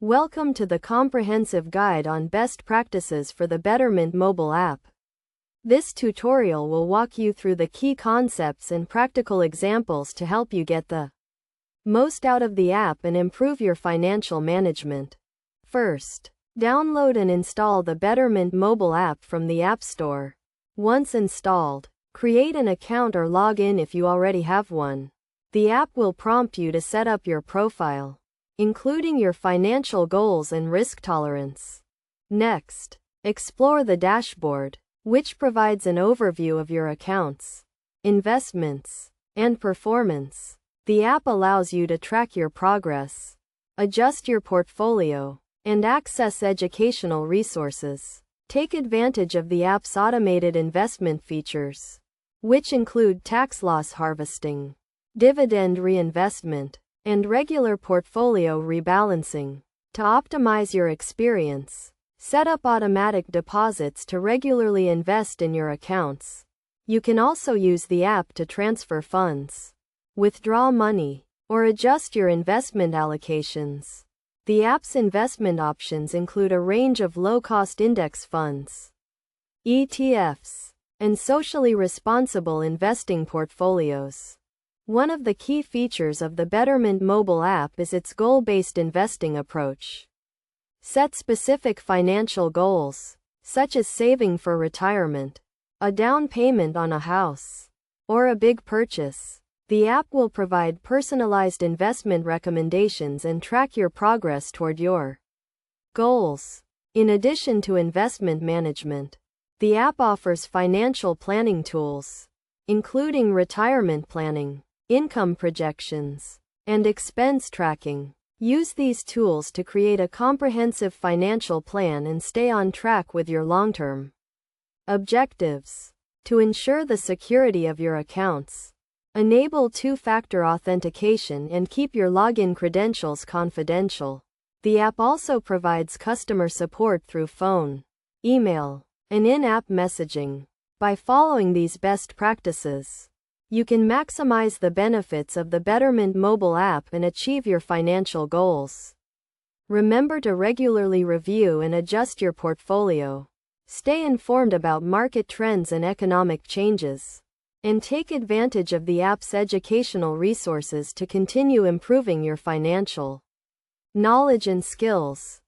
Welcome to the comprehensive guide on best practices for the Betterment mobile app. This tutorial will walk you through the key concepts and practical examples to help you get the most out of the app and improve your financial management. First, download and install the Betterment mobile app from the App Store. Once installed, create an account or log in if you already have one. The app will prompt you to set up your profile, including your financial goals and risk tolerance. Next, explore the dashboard, which provides an overview of your accounts, investments, and performance. The app allows you to track your progress, adjust your portfolio, and access educational resources. Take advantage of the app's automated investment features, which include tax loss harvesting, dividend reinvestment, and regular portfolio rebalancing. To optimize your experience, set up automatic deposits to regularly invest in your accounts. You can also use the app to transfer funds, withdraw money, or adjust your investment allocations. The app's investment options include a range of low-cost index funds, ETFs, and socially responsible investing portfolios. One of the key features of the Betterment mobile app is its goal-based investing approach. Set specific financial goals, such as saving for retirement, a down payment on a house, or a big purchase. The app will provide personalized investment recommendations and track your progress toward your goals. In addition to investment management, the app offers financial planning tools, including retirement planning, income projections, and expense tracking. Use these tools to create a comprehensive financial plan and stay on track with your long-term objectives. To ensure the security of your accounts, enable two-factor authentication and keep your login credentials confidential. The app also provides customer support through phone, email, and in-app messaging. By following these best practices, you can maximize the benefits of the Betterment mobile app and achieve your financial goals. Remember to regularly review and adjust your portfolio. Stay informed about market trends and economic changes, and take advantage of the app's educational resources to continue improving your financial knowledge and skills.